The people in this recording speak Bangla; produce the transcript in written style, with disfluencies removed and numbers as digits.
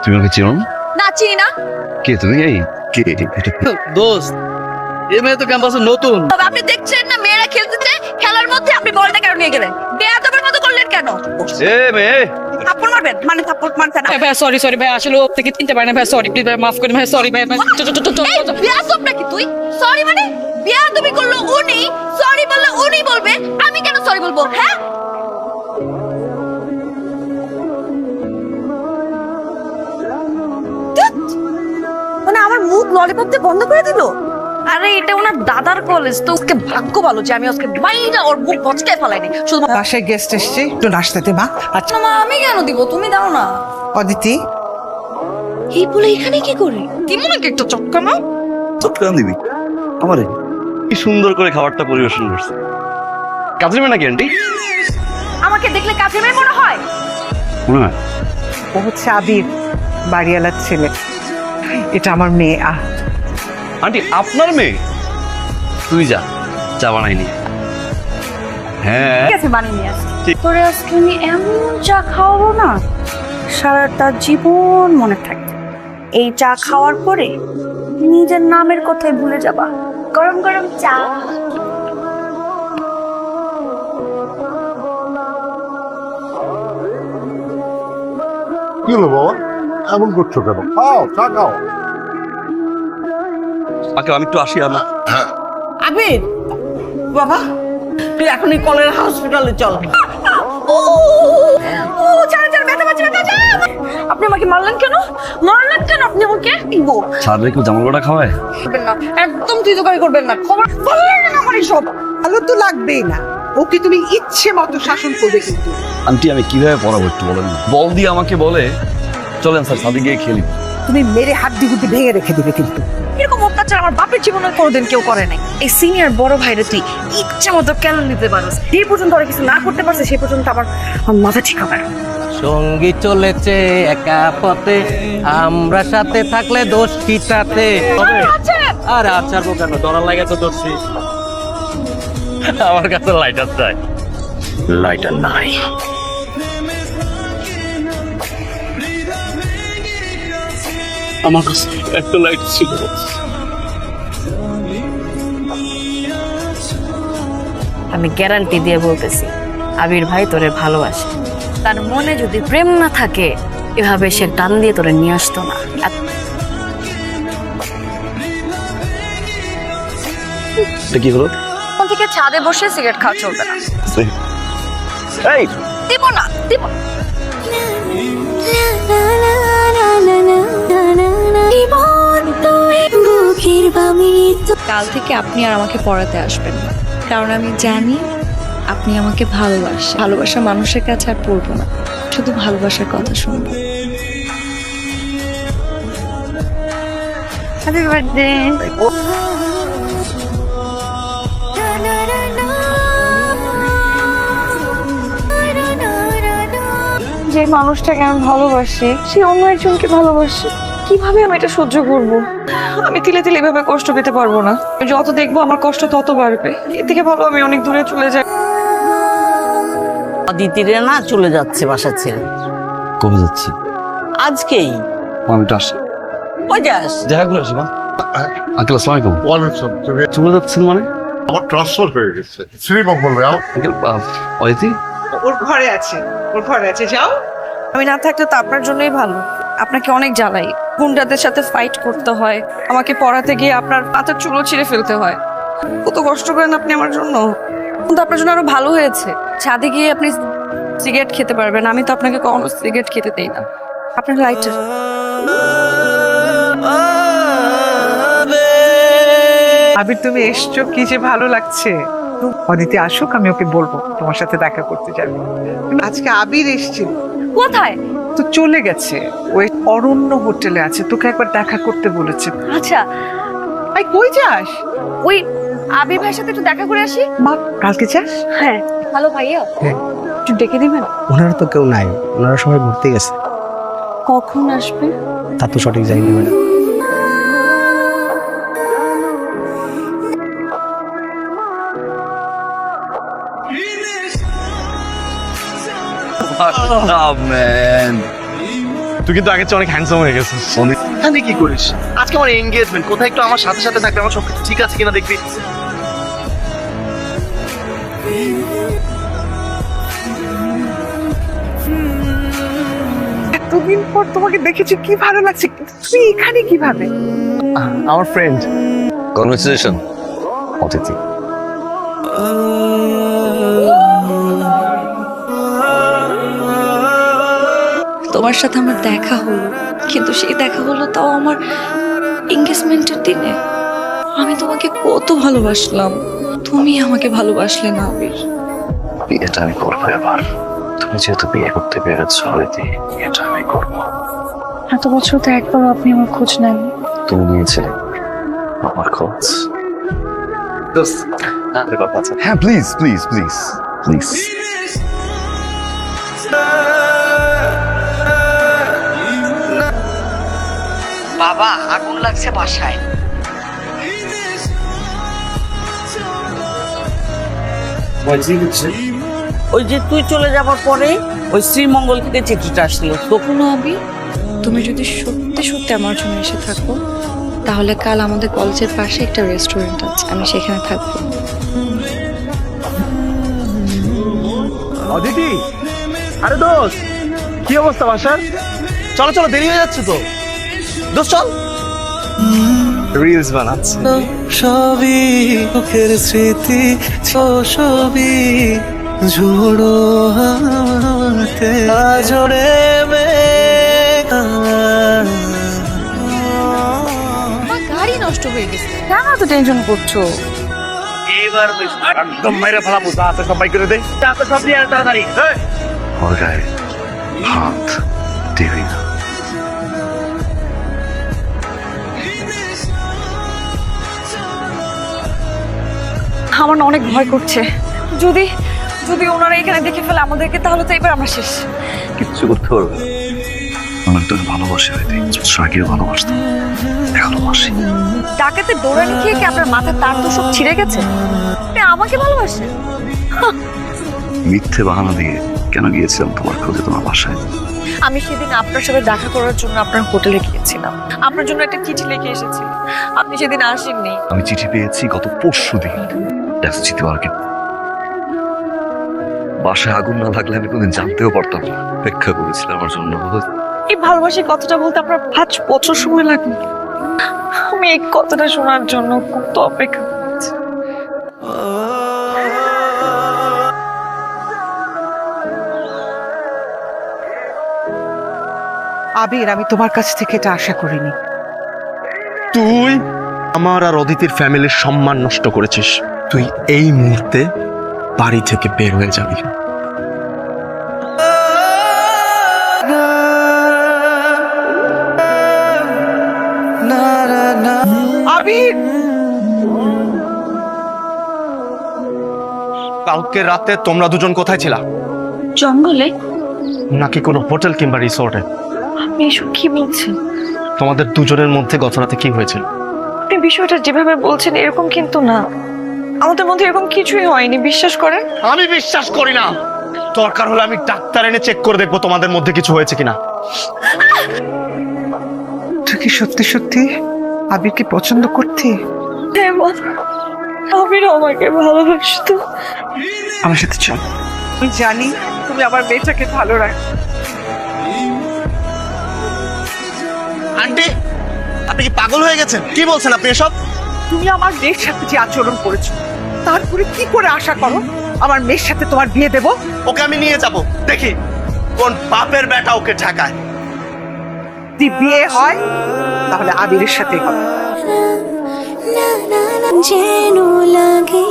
তুমি আমাকে চিনো না? না চিনি না। কে তুমি? এই কে দোস্ত এই মেয়ে তো ক্যাম্পাসে নতুন। তবে আপনি দেখছেন না মেয়েরা খেলতেছে, খেলার মধ্যে আপনি বলটা কেন নিয়ে গেলেন? বেয়াদবের মতো করলেন কেন? এ মেয়ে থাপ্পড় মারবেন? মানে থাপ্পড় মারতেন না। ভাই সরি সরি ভাই, আসলে ও থেকে চিনতে পারি না ভাই, সরি প্লিজ ভাই, মাফ করে ভাই, সরি ভাই। এই বেয়াদব নাকি তুই? সরি মানে? বেয়াদবি করলো উনি, সরি বললে উনি বলবে, আমি কেন সরি বলবো? হ্যাঁ, ধ্যাৎ। মানে আমার মুখ ললিপপ দিয়ে বন্ধ করে দিল। আরে এটা ওনার দাদার কলেজ, তো ওকে ভাগ্য ভালো যে আমি আজকে বাইরে ওর মুখ বচকায় ফেলাইনি। শুধু বাসায় গেস্ট এসছে, একটু নাস্তা দে মা। আচ্ছা মা, আমি কেন দিব? তুমি দাও না। অদিতি, এই বলে এখানে কি করে? দিমু নাকি একটা চক্কা না? চটকান দিবি আমারে? কি সুন্দর করে খাবারটা পরিবেশন করছে। কাজের মেয়ে নাকি আন্টি? আমাকে দেখলে কাজের মেয়ে মনে হয়? মনে হয়। ও হচ্ছে আবির, বাড়িওয়ালার ছেলে। এটা আমার মেয়ে। আন্টি আপনার মেয়ে? তুই যা, চা বানাইনি। হ্যাঁ ঠিক আছে, বানিয়ে নিয়ে আসি। ঠিক। তোরে আজকে আমি এমন চা খাওয়াবো না, সারাটা জীবন মনে থাকবে। এই চা খাওয়ার পরে নিজের নামের কথাই ভুলে যাবা। গরম গরম চা। কি হলো বাবা, এমন করছো কেন? খাও, চা খাও। আমি একটু আসি আমার। আবির বাবা, তুই এখনই কলেরা হসপিটালে চল। ও ও ছাড় ছাড়, ব্যথা পাচ্ছে, ব্যথা পাচ্ছে। আপনি আমাকে মারলেন কেন? মারলেন কেন আপনি আমাকে? গো ছাড়লে কেউ জামাল গোটা খাওয়ায়? করবেন না, একদম তুই করবেন না। খবর বললেন না আমার সব। ভালো তো লাগবেই না, ওকে তুমি ইচ্ছে মতো শাসন করবে কিন্তু। আন্টি আমি কিভাবে পড়াবো একটু বলেন না? বল দিয়ে আমাকে বলে চলেন স্যার সাথে গিয়ে খেলি। তুমি মেরে হাড্ডি গুড্ডি ভেঙে রেখে দিবে কিন্তু। এরকম অত্যাচার আমার বাপের জীবনে কোনোদিন কেউ করে নাই। এই সিনিয়র বড় ভাইরে তুই ইচ্ছে মতো কেন নিতে পারোস? যে পর্যন্ত ওরা কিছু না করতে পারছে সেই পর্যন্ত আমার মাথা ঠিক হবে না। সঙ্গী চলেছে একা পথে, আমরা সাথে থাকলে দোষ কি তাতে? আর আচার কেন ডরার লাগে তো দোষী। আমার কাছে লাইটার চাই, লাইটার নাই। আমার কাছে একটা লাইট ছিল। আমি গ্যারান্টি দিয়ে বলতেছি, আবির ভাই তোরে ভালোবাসে। তার মনে যদি প্রেম না থাকে এভাবে সে টান দিয়ে তোরে নিয়ে আসতো না। এটা কি হলো? এখন থেকে ছাদে বসে সিগারেট খাওয়া চলবে না। এই দিব না, দিব না। কাল থেকে আপনি আর আমাকে পড়াতে আসবেন না, কারণ আমি জানি আপনি আমাকে ভালোবাসেন। ভালোবাসা মানুষের কাছে আর পড়বো না, শুধু ভালোবাসার কথা শুনবো। Happy birthday. যে মানুষটাকে আমি ভালোবাসি সে অন্য একজনকে ভালোবাসে, কিভাবে আমি এটা সহ্য করব? আমি তিলে তিলে এভাবে কষ্ট পেতে পারবো না। যত দেখবো আমার কষ্ট তত বাড়বে। এর থেকে ভালো আমি অনেক দূরে চলে যাই। অদিতিরে না চলে যাচ্ছে বাসা ছেড়ে কবে যাচ্ছি? আজকেই। আমি তো আসি, কই যাস? দেখা করে আসি। মা আঙ্কেল আসসালামু আলাইকুম। ওয়ালাইকুম, তুমি চলে যাচ্ছেন মানে? আমার ট্রান্সফার হয়ে গেছে। শ্রীমঙ্গল ভাই, আঙ্কেল অদিতি ওর ঘরে আছে, ওর ঘরে আছে, যাও। আমি না থাকলে তো আপনার জন্যই ভালো। আপনাকে অনেক জ্বালাই, গুন্ডাদের সাথে ফাইট করতে হয়, আমাকে পড়াতে গিয়ে আপনার পাতার চুলো ছিঁড়ে ফেলতে হয়। কত কষ্ট করেন আপনি আমার জন্য, কিন্তু আপনার জন্য আরো ভালো হয়েছে। ছাদে গিয়ে আপনি সিগারেট খেতে পারবেন, আমি তো আপনাকে কখনো সিগারেট খেতে দেই না। আপনার লাইটার। আবির তুমি এসছো, কি যে ভালো লাগছে। অদিতি আসুক, আমি ওকে বলবো তোমার সাথে দেখা করতে যাবে। আজকে আবির এসছিল, কোথায়? তো চলে গেছে। ওই অরণ্য হোটেলে আছে, তোকে একবার দেখা করতে বলেছে। আচ্ছা, আই কই যাস? ওই আবির ভাইয়ের সাথে একটু দেখা করে আসি। মা কালকে যাস? হ্যাঁ। হ্যালো ভাইয়া, একটু ডেকে দিবেন? ওনারা তো কেউ নাই, ওনারা সবাই ঘুরতে গেছে। কখন আসবে? তা তো সঠিক জানি না ম্যাডাম। ম্যান তুই কিন্তু আগের চেয়ে অনেক হ্যান্ডসাম হয়ে গেছিস। এখানে কি করিস? আজকে আমার এনগেজমেন্ট, কোথায় একটু আমার সাথে সাথে থাকবে, আমার সবকিছু ঠিক আছে কিনা দেখবি। এতদিন পর তোমাকে দেখেছি, কি ভালো লাগছে। কিন্তু তুমি এখানে কিভাবে? আমার ফ্রেন্ড। কনভারসেশন অতিথি। তোমার সাথে আমার দেখা হলো, কিন্তু সেই দেখা হলো তাও আমার এঙ্গেজমেন্টের দিনে। আমি তোমাকে কত ভালোবাসলাম, তুমি আমাকে ভালোবাসলে না আবির। বিয়েটা আমি করবো এবার। তুমি যেহেতু বিয়ে করতে পেরেছো অদিতি, এটা আমি করবো। এত বছর তো একবারও আপনি আমার খোঁজ নেন। তুমি নিয়েছিলে আমার খোঁজ। কথা আছে। হ্যাঁ প্লিজ প্লিজ প্লিজ প্লিজ। বাবা আগুন লাগছে বাসায়। ওই যে তুই চলে যাবার পরে ওই শ্রীমঙ্গল থেকে চিঠিটা আসলো তখন। আবি, তুমি যদি সত্যি সত্যি আমার জন্য এসে থাকো, তাহলে কাল আমাদের কলেজের পাশে একটা রেস্টুরেন্ট আছে, আমি সেখানে থাকবো। অদিতি, আরে দোস্ত, কি অবস্থা বাসার? চলো চলো, দেরি হয়ে যাচ্ছে তো। দোস্ত চল। রিলস বানাচ্ছে। সবই মুখের স্মৃতি, ছবি ঝুড়ো হাতে জোরে আমার গাড়ি নষ্ট হয়ে গেছে, কেন এত টেনশন করছো? এবার একদম মাইরা ফেলাবো, যা আছে সব বাইক করে দে। সব দিয়ে তাড়াতাড়ি। ওর গায়ে হাত দিবি না। আমার না অনেক ভয় করছে। যদি যদি ওনারা এখানে দেখে ফেলে আমাদেরকে, তাহলে তো এবার আমরা শেষ। কিচ্ছু করতে পারবে না। আমি তোকে ভালোবাসি হয়তো, আগেও ভালোবাসতাম, এখনো বাসি। ডাকাতে দৌড়ানি খেয়ে কি আপনার মাথার তার তো সব ছিঁড়ে গেছে? আপনি আমাকে ভালোবাসেন? মিথ্যে বাহানা দিয়ে কেন গিয়েছিলাম তোমার খোঁজে তোমার বাসায়? আমি সেদিন আপনার সাথে দেখা করার জন্য আপনার হোটেলে গিয়েছিলাম, আপনার জন্য একটা চিঠি লিখে এসেছি, আপনি সেদিন আসেননি। আমি চিঠি পেয়েছি গত পরশুদিন। চিঠি মার্কেট। বাসায় আগুন না লাগলে আমি কোনদিন জানতেও পারতাম না। অপেক্ষা করেছিলাম আমার জন্য। এই ভালোবাসি কথাটা বলতে আপনার 5 বছর সময় লাগবে। আমি এই কথাটা শোনার জন্য কত অপেক্ষা করেছি। আবির, আমি তোমার কাছ থেকে এটা আশা করিনি। তুই আমার আর অদিতির ফ্যামিলির সম্মান নষ্ট করেছিস। তুই এই মুহূর্তে বাড়ি থেকে বের হয়ে যাবি। আবির, কালকে রাতে তোমরা দুজন কোথায় ছিলা? জঙ্গলে? নাকি কোনো হোটেল কিংবা রিসোর্টে? আপনি এসব কি বলছেন? তোমাদের দুজনের মধ্যে গত রাতে কি হয়েছিল? আপনি বিষয়টা যেভাবে বলছেন এরকম কিন্তু না, আমাদের মধ্যে এরকম কিছুই হয়নি, বিশ্বাস করেন। আমি বিশ্বাস করি না। দরকার হলে আমি ডাক্তার এনে চেক করে দেখবো তোমাদের মধ্যে কিছু হয়েছে কিনা। তুই কি সত্যি সত্যি আবিরকে পছন্দ করতে? হ্যাঁ মা, আবির আমাকে ভালোবাসতো। আমার সাথে চল। আমি জানি তুমি আমার মেয়েটাকে ভালো রাখো। আন্টি, আপনি কি পাগল হয়ে গেছেন? কি বলছেন আপনি এসব? তুমি আমার মেয়ের সাথে যে আচরণ করেছো, তারপরে কি করে আশা করো আমার মেয়ের সাথে তোমার বিয়ে দেব? ওকে আমি নিয়ে যাব, দেখি কোন বাপের বেটা ওকে ঠেকায়। যদি বিয়ে হয় তাহলে আবিরের সাথে হবে। যেন লাগে